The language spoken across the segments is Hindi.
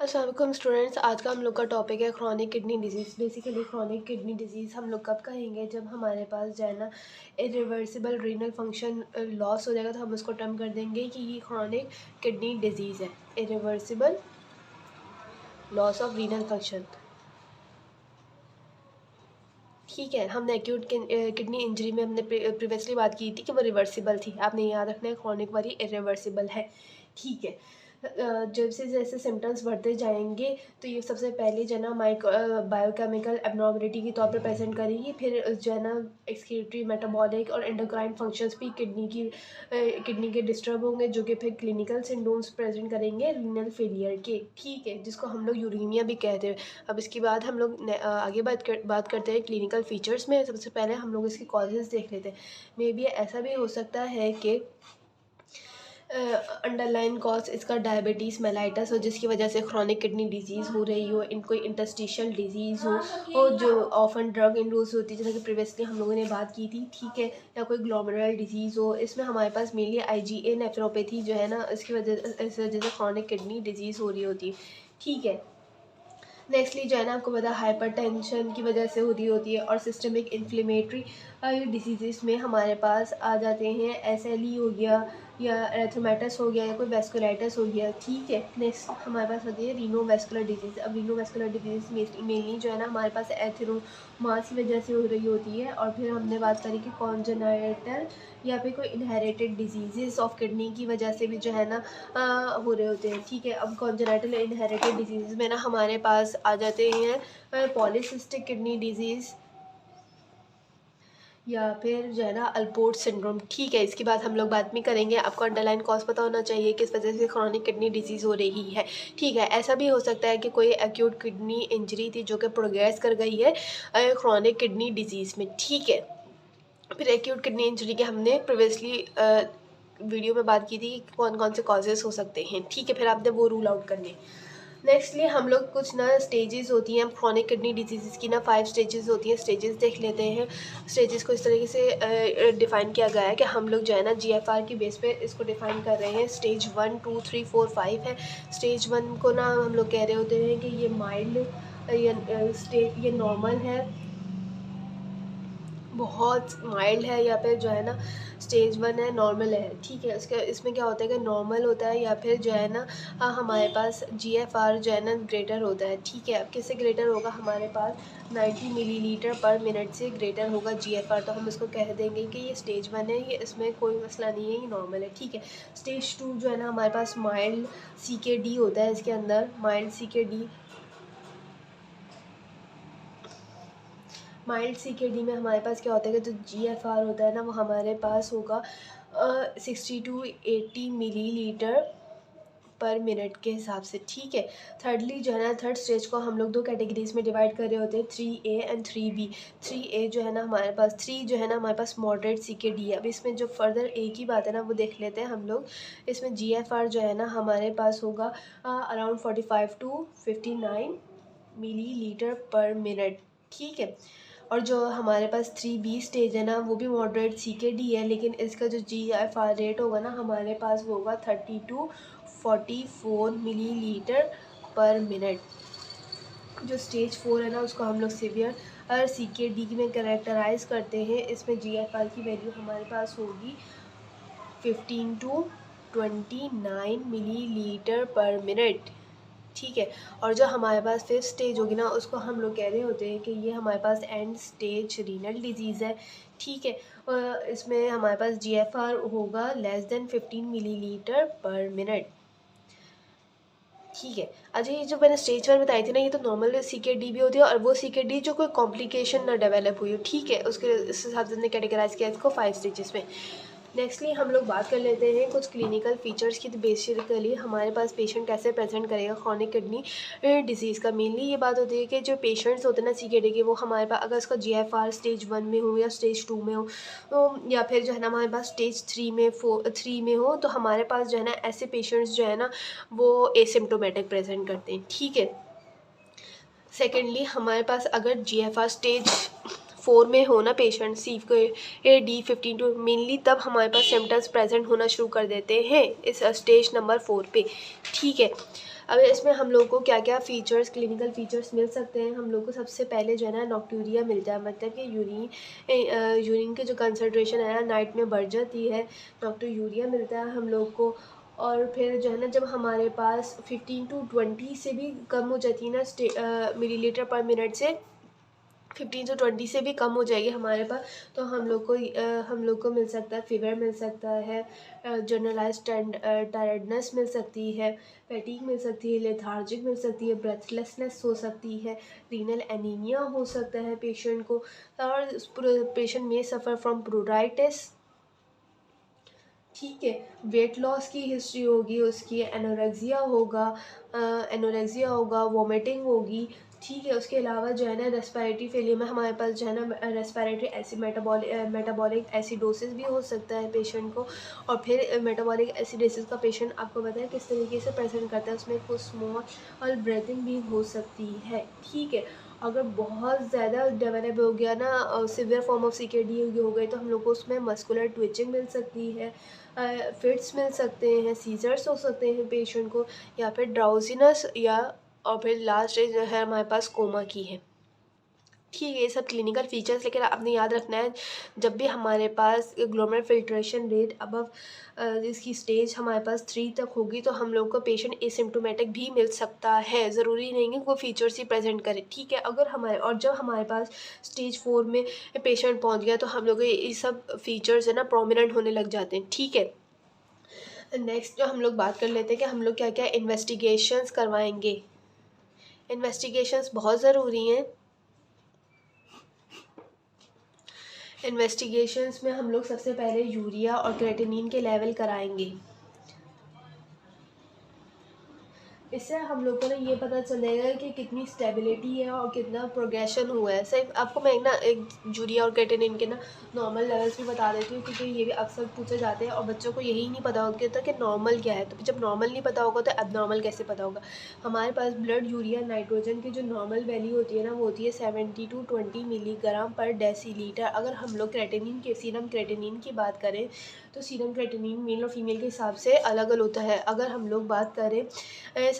अस्सलाम वालेकुम स्टूडेंट्स। आज का हम लोग का टॉपिक है chronic kidney disease. Basically chronic kidney disease हम लोग कब कहेंगे, जब हमारे पास जो है ना इरिवर्सिबल रीनल फंक्शन लॉस हो जाएगा, तो हम उसको टर्म कर देंगे कि ये क्रॉनिक किडनी डिजीज़ है। Irreversible loss of renal function, ठीक है। हमने एक्यूट किडनी इंजरी में हमने प्रीवियसली बात की थी कि वो रिवर्सिबल थी। आपने याद रखना है क्रॉनिक वाली इरिवर्सिबल है, ठीक है। जब से जैसे सिम्टम्स बढ़ते जाएंगे तो ये सबसे पहले जो है ना बायोकेमिकल एबनॉर्मलिटी के तौर पे प्रेजेंट करेगी। फिर जो है ना एक्सक्रीटरी, मेटाबॉलिक और एंडोक्राइन फंक्शंस भी किडनी के डिस्टर्ब होंगे, जो कि फिर क्लिनिकल सिंड्रोम्स प्रेजेंट करेंगे रीनल फेलियर के, ठीक है, जिसको हम लोग यूरेमिया भी कहते हैं। अब इसके बाद हम लोग आगे बात करते हैं क्लिनिकल फीचर्स में। सबसे पहले हम लोग इसके कॉजेज़ देख लेते हैं। मे बी ऐसा भी हो सकता है कि अंडरलाइन कॉज इसका डायबिटीज़ मेलाइटस हो, जिसकी वजह से क्रॉनिक किडनी डिजीज़ हो रही हो, इन कोई इंटस्टिशियल डिजीज़ हो, और जो ऑफन ड्रग इंड्यूस होती है, जैसे कि प्रीवियसली हम लोगों ने बात की थी, ठीक है। या कोई ग्लोमेरुलर डिजीज़ हो। इसमें हमारे पास मेनली IgA नेफ्रोपैथी जो है ना, इस वजह से क्रॉनिक किडनी डिजीज़ हो रही होती है, ठीक है। नेक्स्टली जो है ना, आपको पता है हाइपरटेंशन की वजह से होती है, और सिस्टमिक इन्फ्लेमेटरी डिसीज़ में हमारे पास आ जाते हैं। SLE हो गया, या एरेथ्रोमाइटिस हो गया, या कोई वेस्कुलाइटिस हो गया, ठीक है। नेक्स्ट हमारे पास होती है रीनोवैस्कुलर डिजीज़। अब रीनोवैस्कुलर डिजीज़ मेनली जो है ना हमारे पास एथेरोमास की वजह से हो रही होती है। और फिर हमने बात करी कि कॉन्जेनाइटल या फिर कोई इनहेरिटेड डिजीज़ ऑफ किडनी की वजह से भी जो है ना हो रहे होते हैं, ठीक है। अब कॉन्जेनाइटल इनहेरिटेड डिजीज़ में ना हमारे पास आ जाते हैं पॉलीसिस्टिक किडनी डिजीज़, या फिर जो है ना अल्पोर्ट सिंड्रोम, ठीक है। इसकी बात हम लोग बाद में करेंगे। आपको अंडरलाइन कॉज पता होना चाहिए किस वजह से क्रॉनिक किडनी डिजीज़ हो रही है, ठीक है। ऐसा भी हो सकता है कि कोई एक्यूट किडनी इंजरी थी जो कि प्रोग्रेस कर गई है क्रॉनिक किडनी डिजीज़ में, ठीक है। फिर एक्यूट किडनी इंजरी के हमने प्रीवियसली वीडियो में बात की थी कि कौन कौन से कॉजेज़ हो सकते हैं, ठीक है। फिर आपने वो रूल आउट करने। नेक्स्टली हम लोग कुछ ना स्टेजेस होती हैं क्रॉनिक किडनी डिजीज़ की ना, 5 स्टेजेस होती हैं। स्टेजेस देख लेते हैं। स्टेजेस को इस तरीके से डिफ़ाइन किया गया है कि हम लोग जो है ना GFR की बेस पे इसको डिफ़ाइन कर रहे हैं। स्टेज 1 2 3 4 5 है। स्टेज 1 को ना हम लोग कह रहे होते हैं कि ये माइल्ड, ये नॉर्मल है, बहुत माइल्ड है, या फिर जो है ना स्टेज 1 है, नॉर्मल है, ठीक है। उसके इसमें क्या होता है कि नॉर्मल होता है, या फिर जो है ना हमारे पास GFR जो है ना ग्रेटर होता है, ठीक है। अब किससे ग्रेटर होगा, हमारे पास 90 मिलीलीटर पर मिनट से ग्रेटर होगा GFR, तो हम इसको कह देंगे कि ये स्टेज 1 है, ये इसमें कोई मसला नहीं है, ये नॉर्मल है, ठीक है। स्टेज 2 जो है ना हमारे पास माइल्ड CKD होता है, इसके अंदर माइल्ड CKD में हमारे पास क्या होता है कि जो GFR होता है ना, वो हमारे पास होगा 60 to 80 मिलीलीटर पर मिनट के हिसाब से, ठीक है। थर्डली जो है ना, थर्ड स्टेज को हम लोग 2 कैटेगरीज में डिवाइड कर रहे होते हैं, 3A एंड 3B। 3A जो है ना हमारे पास, 3 जो है ना हमारे पास मॉडरेट CKD है। अब इसमें जो फर्दर A की बात है ना, वो देख लेते हैं हम लोग। इसमें GFR जो है ना हमारे पास होगा अराउंड 45 to 59 मिलीलीटर पर मिनट, ठीक है। और जो हमारे पास 3B स्टेज है ना, वो भी मॉडरेट CKD है, लेकिन इसका जो GFR रेट होगा ना हमारे पास वो होगा 30 to 44 मिलीलीटर पर मिनट। जो स्टेज 4 है ना, उसको हम लोग सीवियर CKD में करेक्टराइज करते हैं। इसमें GFR की वैल्यू हमारे पास होगी 15 to 29 मिलीलीटर पर मिनट, ठीक है। और जो हमारे पास 5th स्टेज होगी ना, उसको हम लोग कह रहे होते हैं कि ये हमारे पास एंड स्टेज रीनल डिजीज़ है, ठीक है। और इसमें हमारे पास GFR होगा लेस देन 15 मिलीलीटर पर मिनट, ठीक है। अच्छा, ये जो मैंने स्टेज 1 बताई थी ना, ये तो नॉर्मल CKD भी होती है, और वो CKD जो कोई कॉम्प्लिकेशन ना डेवलप हुई हो, ठीक है, उसके इस हिसाब से हमने कैटेगराइज किया इसको 5 स्टेजेस में। नेक्स्टली हम लोग बात कर लेते हैं कुछ क्लिनिकल फीचर्स की। तो बेसिकली हमारे पास पेशेंट कैसे प्रेजेंट करेगा क्रॉनिक किडनी डिजीज़ का, मेनली ये बात होती है कि जो पेशेंट्स होते हैं ना CKD के, वो हमारे पास अगर उसका GFR स्टेज 1 में हो या स्टेज 2 में हो, या फिर जो है ना हमारे पास स्टेज 3 में हो, तो हमारे पास जो है ना ऐसे पेशेंट्स जो है ना वो एसिम्प्टोमेटिक प्रेजेंट करते हैं, ठीक है। सेकेंडली हमारे पास अगर GFR स्टेज 4 में हो ना पेशेंट, CKD 15 टू मेनली, तब हमारे पास सिम्टम्स प्रेजेंट होना शुरू कर देते हैं इस स्टेज नंबर 4 पे, ठीक है। अब इसमें हम लोग को क्या क्या फ़ीचर्स, क्लिनिकल फ़ीचर्स मिल सकते हैं। हम लोग को सबसे पहले जो है ना नॉक्टूरिया मिलता है, मतलब कि यूरिन की जो कंसंट्रेशन है ना नाइट में बढ़ जाती है, नॉक्टूरिया मिलता है हम लोग को। और फिर जो है ना जब हमारे पास 15 to 20 से भी कम हो जाती है ना मिलीलीटर पर मिनट से 15 से 20 से भी कम हो जाएगी हमारे पास, तो हम लोग को मिल सकता है फीवर, मिल सकता है जनरलाइज टायर्डनेस मिल सकती है, फैटीग मिल सकती है, लेथार्जिक मिल सकती है, ब्रेथलेसनेस हो सकती है, रीनल एनीमिया हो सकता है पेशेंट को, और पेशेंट में सफ़र फ्रॉम प्रोराइटिस। ठीक है, वेट लॉस की हिस्ट्री होगी उसकी, एनोरेक्सिया होगा, वोमिटिंग होगी। ठीक है, उसके अलावा जो है ना रेस्पिरेटरी फेलियर में हमारे पास जो है ना रेस्पिरेटरी मेटाबॉलिक एसिडोसिस भी हो सकता है पेशेंट को। और फिर मेटाबॉलिक एसिडोसिस का पेशेंट आपको पता है किस तरीके से प्रेजेंट करता है, उसमें कुछ स्मॉल और ब्रीथिंग भी हो सकती है। ठीक है, अगर बहुत ज़्यादा डेवलप हो गया ना सिवियर फॉर्म ऑफ सीकेडी हो गई, तो हम लोग को उसमें मस्कुलर ट्विचिंग मिल सकती है, फिट्स मिल सकते हैं, सीजर्स हो सकते हैं पेशेंट को, या फिर ड्राउजीनेस, या और फिर लास्ट स्टेज जो है हमारे पास कोमा की है। ठीक है, ये सब क्लिनिकल फीचर्स, लेकिन आपने याद रखना है जब भी हमारे पास ग्लोमेरुलर फिल्ट्रेशन रेट अबव इसकी स्टेज हमारे पास 3 तक होगी, तो हम लोग को पेशेंट एसिम्प्टोमेटिक भी मिल सकता है, ज़रूरी नहीं है कोई फीचर्स ही प्रेजेंट करे। ठीक है, अगर हमारे और जब हमारे पास स्टेज 4 में पेशेंट पहुंच गया, तो हम लोग ये सब फीचर्स है ना प्रोमिनेंट होने लग जाते हैं। ठीक है, नेक्स्ट जो हम लोग बात कर लेते हैं कि हम लोग क्या क्या इन्वेस्टिगेशंस करवाएंगे। इन्वेस्टिगेशंस बहुत ज़रूरी हैं। इन्वेस्टिगेशंस में हम लोग सबसे पहले यूरिया और क्रेटिनिन के लेवल कराएंगे। इससे हम लोग को ना ये पता चलेगा कि कितनी स्टेबिलिटी है और कितना प्रोग्रेशन हुआ है। सिर्फ आपको मैं एक यूरिया और क्रेटिनिन के ना नॉर्मल लेवल्स भी बता देती हूँ, क्योंकि ये भी अक्सर पूछे जाते हैं और बच्चों को यही नहीं पता होता कि नॉर्मल क्या है। तो जब नॉर्मल नहीं पता होगा तो एबनॉर्मल कैसे पता होगा। हमारे पास ब्लड यूरिया नाइट्रोजन की जो नॉर्मल वैल्यू होती है ना, वो होती है 70 to 20 मिलीग्राम पर डेसीलीटर। अगर हम लोग सीरम क्रेटिनिन की बात करें, तो सीरम क्रेटिनिन मेल और फीमेल के हिसाब से अलग अलग होता है। अगर हम लोग बात करें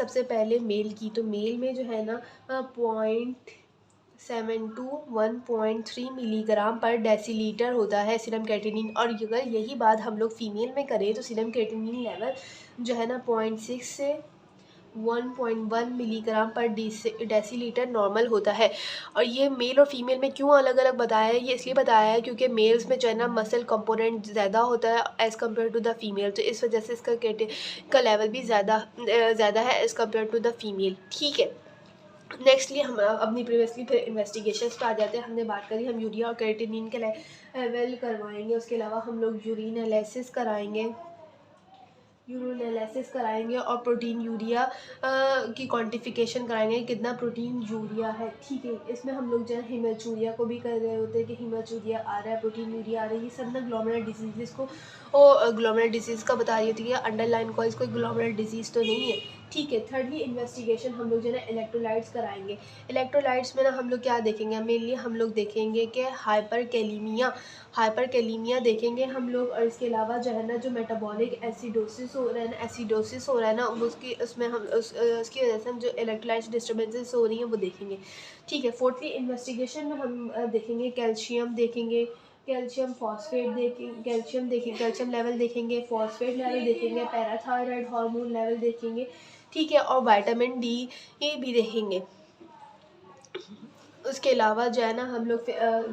सबसे पहले मेल की, तो मेल में जो है ना 0.7 to 1.3 मिलीग्राम पर डेसीलीटर होता है सीरम क्रेटिनिन। और अगर यही बात हम लोग फीमेल में करें, तो सीरम क्रेटिनिन लेवल जो है ना 0.6 से 1.1 मिलीग्राम पर डेसीलीटर नॉर्मल होता है। और ये मेल और फीमेल में क्यों अलग अलग बताया है, ये इसलिए बताया है क्योंकि मेल्स में जो है ना मसल कंपोनेंट ज़्यादा होता है as compare to the female, तो इस वजह से इसका का लेवल भी ज़्यादा है as compare to the female. ठीक है, नेक्स्टली हम अपनी प्रीवियसली फिर इन्वेस्टिगेशंस पे आ जाते हैं। हमने बात करी हम यूरिया और क्रेटिनिन के लेवल करवाएंगे, उसके अलावा हम लोग यूरिन एनालिसिस कराएंगे और प्रोटीन यूरिया की क्वांटिफिकेशन कराएंगे, कितना प्रोटीन यूरिया है। ठीक है, इसमें हम लोग जो है हीमोचूरिया को भी कर रहे होते हैं कि हीमोचूरिया आ रहा है, प्रोटीन यूरिया आ रहा है। ये सब ना ग्लोमेरुलर डिजीज़ को ग्लोमेरुलर डिजीज़ का बता रही होती है, अंडरलाइन कॉज कोई ग्लोमेरुलर डिजीज़ तो नहीं है। ठीक है, थर्डली इन्वेस्टिगेशन हम लोग जो है ना इलेक्ट्रोलाइट्स कराएंगे। इलेक्ट्रोलाइट्स में ना हम लोग क्या देखेंगे, मेनली हम लोग देखेंगे कि हाइपर कैलीमिया देखेंगे हम लोग। और इसके अलावा जो है ना जो मेटाबॉलिक एसिडोसिस हो रहा है ना उसमें हम उसकी वजह से हम जो इलेक्ट्रोलाइट्स डिस्टर्बेंसेस हो रही हैं वो देखेंगे। ठीक है, फोर्थली इन्वेस्टिगेशन में हम देखेंगे कैल्शियम कैल्शियम लेवल देखेंगे, फॉस्फेट लेवल देखेंगे, पैराथायराइड हार्मोन लेवल देखेंगे। ठीक है, और विटामिन डी ये भी देखेंगे। उसके अलावा जो है ना हम लोग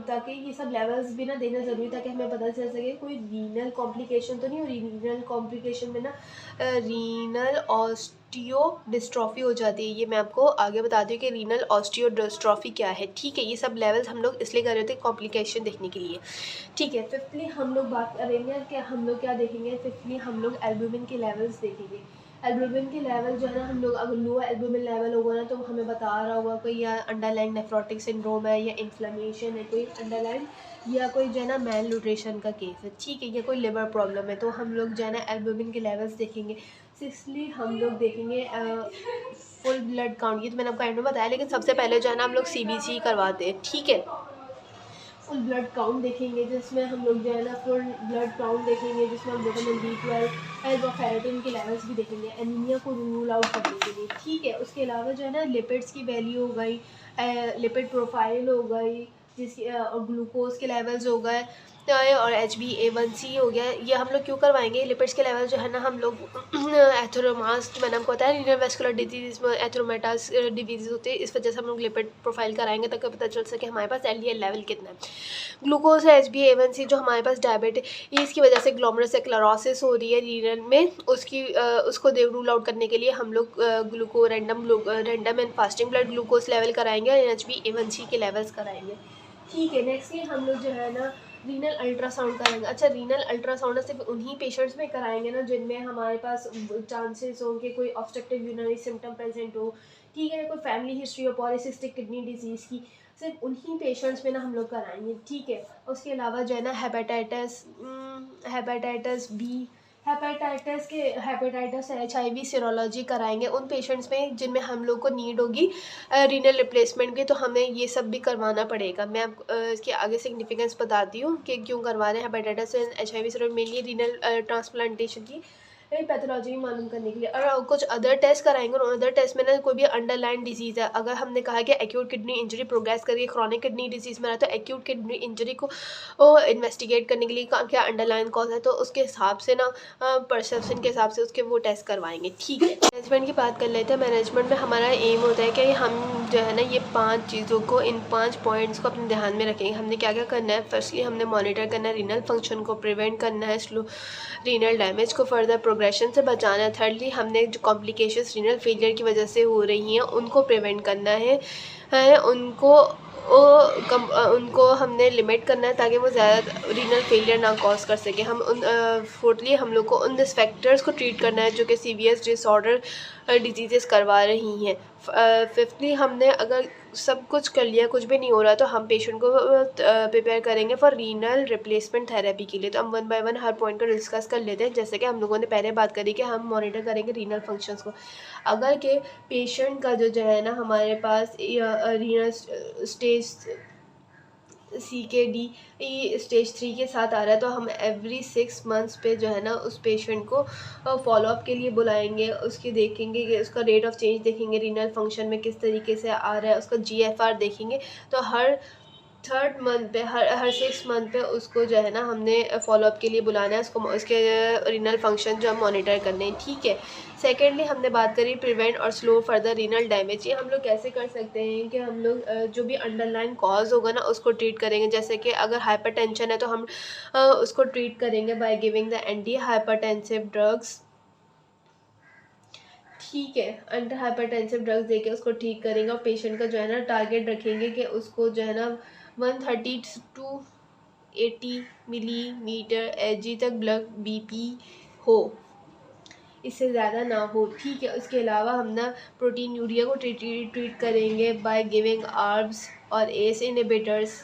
ताकि ये सब लेवल्स भी ना देना ज़रूरी, ताकि हमें पता चल सके कोई रीनल कॉम्प्लिकेशन तो नहीं हो रही। रीनल कॉम्प्लिकेशन में ना रीनल ऑस्टियो डिस्ट्रॉफी हो जाती है। ये मैं आपको आगे बताती हूँ कि रीनल ऑस्टियो डिस्ट्रॉफी क्या है। ठीक है, ये सब लेवल्स हम लोग इसलिए कर रहे थे कॉम्प्लिकेशन देखने के लिए। ठीक है, फिफ्थली हम लोग बात करेंगे कि हम लोग क्या देखेंगे। फिफ्थली हम लोग एल्ब्यूमिन के लेवल्स देखेंगे। एल्ब्यूमिन के लेवल जो है ना हम लोग अगर लो एल्ब्यूमिन लेवल होगा ना, तो हमें बता रहा होगा कोई या अंडरलाइन नेफ्रोटिक सिंड्रोम है, या इन्फ्लेमेशन है कोई अंडरलाइन, या कोई जो है ना मेल न्यूट्रिशन का केस है। ठीक है, या कोई लिवर प्रॉब्लम है, तो हम लोग जो है ना एल्ब्यूमिन के लेवल्स देखेंगे। सिक्सली हम लोग देखेंगे फुल ब्लड काउंट। ये तो मैंने आपको एंड में बताया, लेकिन सबसे पहले जो है ना हम लोग CBC करवाते हैं। ठीक है, फुल ब्लड काउंट देखेंगे, जिसमें हम लोग जो है ना फुल ब्लड काउंट देखेंगे, जिसमें हम विटामिन B12 और फेरेटिन के लेवल्स भी देखेंगे एनीमिया को रूल आउट करने के लिए। ठीक है, उसके अलावा जो है ना लिपिड्स की वैल्यू हो गई, लिपिड प्रोफाइल हो गई, जिसकी ग्लूकोज के लेवल्स हो गए और HbA1c हो गया। ये हम लोग क्यों करवाएंगे? लिपिड्स के लेवल जो है ना हम लोग एथेरोमास मैंने आपको बताया रीनल वेस्कुलर डिजीज में एथेरोमेटास डिजीज होती है, इस वजह से हम लोग लिपिड प्रोफाइल कराएंगे ताकि पता चल सके हमारे पास LDL लेवल कितना है। ग्लूकोज है HbA1c जो हमारे पास डायबिटीज की वजह से ग्लोमेरुलर स्क्लेरोसिस हो रही है रीनल में, उसको रूल आउट करने के लिए हम लोग random and fasting blood glucose level कराएंगे और HbA1c के लेवल्स कराएंगे। ठीक है, नेक्स्टली हम लोग जो है ना रीनल अल्ट्रासाउंड कराएंगे। अच्छा, रीनल अल्ट्रासाउंड सिर्फ उन्हीं पेशेंट्स में कराएंगे ना जिनमें हमारे पास चांसेस हो कि कोई ऑब्स्ट्रक्टिव यूरिनरी सिम्टम प्रेजेंट हो। ठीक है, कोई फैमिली हिस्ट्री हो पॉलीसिस्टिक किडनी डिजीज़ की, सिर्फ उन्हीं पेशेंट्स में ना हम लोग कराएंगे। ठीक है, उसके अलावा जो है ना hepatitis B, hepatitis HIV serology कराएंगे उन पेशेंट्स में जिनमें हम लोग को नीड होगी रीनल रिप्लेसमेंट की, तो हमें ये सब भी करवाना पड़ेगा। मैं आपको इसके आगे सिग्निफिकेंस बताती हूँ कि क्यों करवा रहे हैं hepatitis and HIV serology, mainly renal transplantation की पैथोलॉजी मालूम करने के लिए। और कुछ अदर टेस्ट कराएंगे और अदर टेस्ट में ना कोई भी अंडरलाइन डिजीज़ है, अगर हमने कहा कि एक्यूट किडनी इंजरी प्रोग्रेस करिए क्रॉनिक किडनी डिजीज़ में रहा तो एक्यूट किडनी इंजरी को इन्वेस्टिगेट करने के लिए क्या अंडरलाइन कॉज है, तो उसके हिसाब से ना परसेप्शन के हिसाब से उसके वो टेस्ट करवाएंगे। ठीक है, मैनेजमेंट की बात कर लेते हैं। मैनेजमेंट में हमारा एम होता है कि हम जो है ना ये 5 चीज़ों को, इन 5 पॉइंट्स को अपने ध्यान में रखेंगे। हमने क्या क्या करना है? फर्स्टली हमने मॉनिटर करना है रीनल फंक्शन को, प्रिवेंट करना है स्लो रीनल डैमेज को, फर्दर प्रोग्रेशन से बचाना है। थर्डली हमने जो कॉम्प्लिकेशंस रीनल फेलियर की वजह से हो रही हैं उनको प्रिवेंट करना है, उनको हमने लिमिट करना है ताकि वो ज़्यादा रीनल फेलियर ना कॉज कर सके। फोर्थली हम लोग को उन रिस्क फैक्टर्स को ट्रीट करना है जो कि सीवियस डिसऑर्डर डिजीज़ करवा रही हैं। फिफ्थली हमने अगर सब कुछ कर लिया, कुछ भी नहीं हो रहा, तो हम पेशेंट को प्रिपेयर करेंगे फॉर रीनल रिप्लेसमेंट थेरेपी के लिए। तो हम 1 बाय 1 हर पॉइंट को डिस्कस कर लेते हैं। जैसे कि हम लोगों ने पहले बात करी कि हम मॉनिटर करेंगे रीनल फंक्शंस को। अगर के पेशेंट का जो है ना हमारे पास रीनल स्टेज CKD स्टेज 3 के साथ आ रहा है, तो हम एवरी 6 मंथ्स पे जो है ना उस पेशेंट को फॉलोअप के लिए बुलाएंगे, उसकी देखेंगे कि उसका रेट ऑफ चेंज देखेंगे, रीनल फंक्शन में किस तरीके से आ रहा है, उसका GFR देखेंगे। तो हर 3rd मंथ पे हर 6 मंथ पे उसको जो है ना हमने फॉलोअप के लिए बुलाना है, उसके रीनल फंक्शन जो हम मॉनिटर करने हैं। ठीक है, सेकेंडली हमने बात करी प्रिवेंट और स्लो फर्दर रीनल डैमेज। ये हम लोग कैसे कर सकते हैं कि हम लोग जो भी अंडरलाइन कॉज होगा ना उसको ट्रीट करेंगे। जैसे कि अगर हाइपरटेंशन है तो हम उसको ट्रीट करेंगे by giving the anti hypertensive drugs. ठीक है, एंटी हाइपरटेंसिव ड्रग्स देके उसको ठीक करेंगे और पेशेंट का जो है ना टारगेट रखेंगे कि उसको जो है ना 130 to 80 मिलीमीटर Hg तक ब्लड BP हो, इससे ज़्यादा ना हो। ठीक है, उसके अलावा हम ना प्रोटीन यूरिया को ट्रीट करेंगे बाय गिविंग आर्ब्स और ACE इनहिबिटर्स।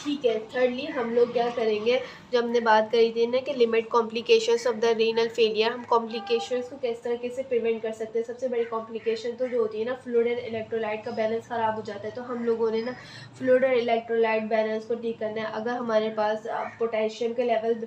ठीक है, थर्डली हम लोग क्या करेंगे, जब हमने बात करी थी ना कि limit complications of the renal failure, हम कॉम्प्लिकेशंस को किस तरीके से प्रिवेंट कर सकते हैं। सबसे बड़ी कॉम्प्लिकेशन तो जो होती है ना फ्लूइड एंड इलेक्ट्रोलाइट का बैलेंस ख़राब हो जाता है, तो हम लोगों ने ना फ्लूइड और इलेक्ट्रोलाइट बैलेंस को ठीक करना है। अगर हमारे पास पोटेशियम के लेवल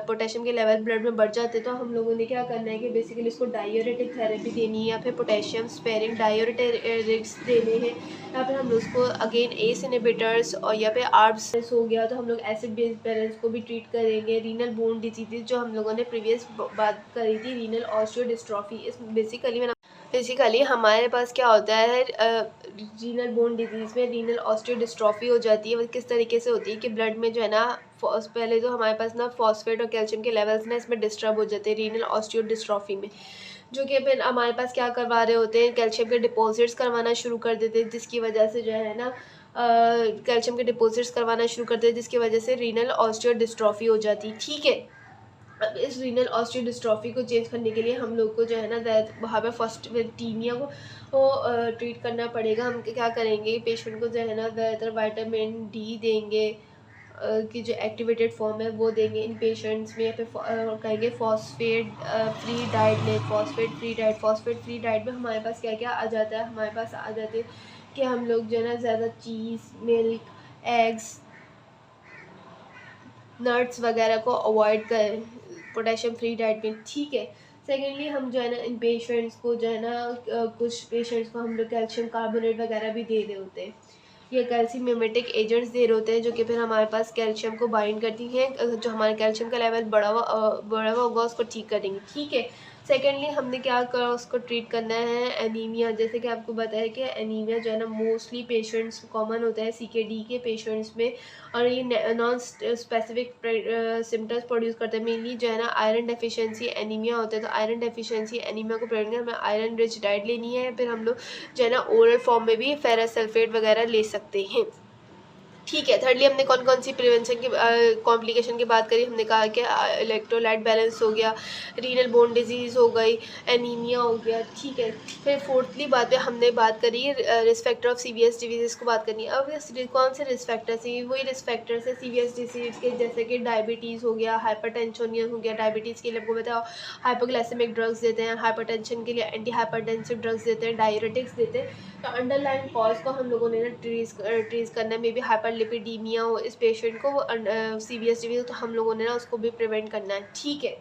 पोटेशियम के लेवल ब्लड में बढ़ जाते हैं, तो हम लोगों ने क्या करना है कि बेसिकली इसको डायूरेटिक थेरेपी देनी है या फिर पोटेशियम स्पेयरिंग डायूरेटिक्स देने हैं, या फिर हम लोग उसको अगेन ACE इनहिबिटर्स और या फिर आर्ब्स हो गया तो हम लोग एसिड बेस बैलेंस को भी ट्रीट करेंगे। रीनल बोन डिजीज़ जो हम लोगों ने प्रीवियस बात करी थी, रीनल ऑस्टियोडिस्ट्रॉफी, इस बेसिकली हमारे पास क्या होता है रीनल बोन डिजीज़ में रीनल ऑस्टियोडिस्ट्रॉफी हो जाती है। वो किस तरीके से होती है कि ब्लड में जो है ना पहले तो हमारे पास ना फॉस्फेट और कैल्शियम के लेवल्स ना इसमें डिस्टर्ब हो जाते हैं रीनल ऑस्टियोडिस्ट्रॉफी में, जो कि फिर हमारे पास क्या करवा रहे होते हैं, कैल्शियम के डिपॉजिट्स करवाना शुरू कर देते हैं, जिसकी वजह से जो है ना कैल्शियम के डिपॉजिट्स करवाना शुरू कर देते हैं, जिसकी वजह से रीनल ऑस्टियोडिस्ट्रॉफी हो जाती है। ठीक है, अब इस रीनल ऑस्टियोडिस्ट्रॉफी को चेंज करने के लिए हम लोग को जो है ना वहाँ पर फर्स्ट टीनिया को ट्रीट करना पड़ेगा। हम क्या करेंगे, पेशेंट को जो है ना ज़्यादातर विटामिन D देंगे की जो एक्टिवेटेड फॉर्म है वो देंगे इन पेशेंट्स में, या फिर कहेंगे फॉस्फेट फ्री डाइट लें, phosphate free diet. Phosphate free diet में हमारे पास क्या क्या आ जाता है, हमारे पास आ जाते हैं कि हम लोग जो है ना ज़्यादा चीज़, मिल्क, एग्स, नट्स वगैरह को अवॉइड करें पोटेशियम फ्री डाइट में, ठीक है। सेकेंडली हम जो है ना इन पेशेंट्स को जो है ना कुछ पेशेंट्स को हम लोग कैल्शियम कार्बोनेट वगैरह भी दे रहे होते हैं, ये कैल्शियम मिमेटिक एजेंट्स दे रहे होते हैं, जो कि फिर हमारे पास कैल्शियम को बाइंड करती हैं, जो हमारे कैल्शियम का लेवल बढ़ा हुआ होगा उसको ठीक करेंगे, ठीक है। सेकेंडली हमने क्या करा, उसको ट्रीट करना है एनीमिया। जैसे कि आपको बताया कि एनीमिया जो है ना मोस्टली पेशेंट्स कॉमन होता है CKD के पेशेंट्स में, और ये नॉन स्पेसिफिक सिम्टम्स प्रोड्यूस करते हैं। मेनली जो है ना आयरन डेफिशिएंसी एनीमिया होता है, तो आयरन डेफिशिएंसी एनीमिया को प्रिवेंट करने हमें आयरन रिच डाइट लेनी है। फिर हम लोग जो है ना ओरल फॉर्म में भी फेरस सल्फेट वगैरह ले सकते हैं, ठीक है। थर्डली हमने कौन कौन सी प्रिवेंशन की कॉम्प्लिकेशन की बात करी, हमने कहा कि इलेक्ट्रोलाइट बैलेंस हो गया, रीनल बोन डिजीज़ हो गई, एनीमिया हो गया, ठीक है। फिर फोर्थली बात पे हमने बात करी risk factor of CVS disease को बात करनी है। अब कौन से रिस्क फैक्टर्स हैं, वही रिस्क फैक्टर्स है CVS डिजीज़ के, जैसे कि डायबिटीज़ हो गया, हाइपरटेंशन हो गया। डायबिटीज़ के लिए आपको बताओ हाइपोग्लाइसेमिक ड्रग्स देते हैं, हाइपरटेंशन के लिए एंटी हाइपरटेंसिव ड्रग्स देते हैं, डायरेटिक्स देते हैं। तो अंडरलाइन कॉज को हम लोगों ने ना ट्रीज करना है, मे बी हाइपरलिपिडीमिया हो इस पेशेंट को, CVS डिजीज, तो हम लोगों ने ना उसको भी प्रिवेंट करना है, ठीक है।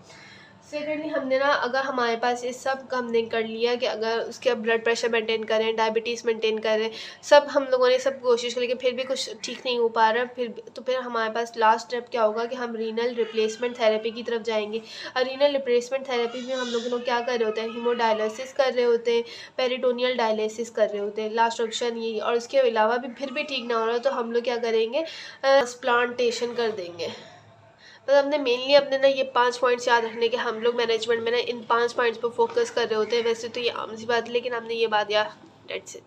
सेकेंडली हमने ना अगर हमारे पास ये सब का हमने कर लिया कि अगर उसके ब्लड प्रेशर मेंटेन करें, डायबिटीज़ मेंटेन करें, सब हम लोगों ने सब कोशिश की, लेकिन फिर भी कुछ ठीक नहीं हो पा रहा, फिर हमारे पास लास्ट स्टेप क्या होगा कि हम रीनल रिप्लेसमेंट थेरेपी की तरफ जाएंगे। और रीनल रिप्लेसमेंट थेरेपी में हम लोगों क्या कर रहे होते हैं, हीमोडायलिसिस कर रहे होते हैं, पेरिटोनियल डायलिसिस कर रहे होते हैं, लास्ट ऑप्शन यही। और इसके अलावा भी फिर भी ठीक ना हो रहा तो हम लोग क्या करेंगे, ट्रांसप्लांटेशन कर देंगे। तो हमने मेनली अपने ना ये 5 पॉइंट्स याद रखने के, हम लोग मैनेजमेंट में ना इन 5 पॉइंट्स पर फोकस कर रहे होते हैं। वैसे तो ये आम सी बात है, लेकिन हमने ये बात याद, डेट्स इट।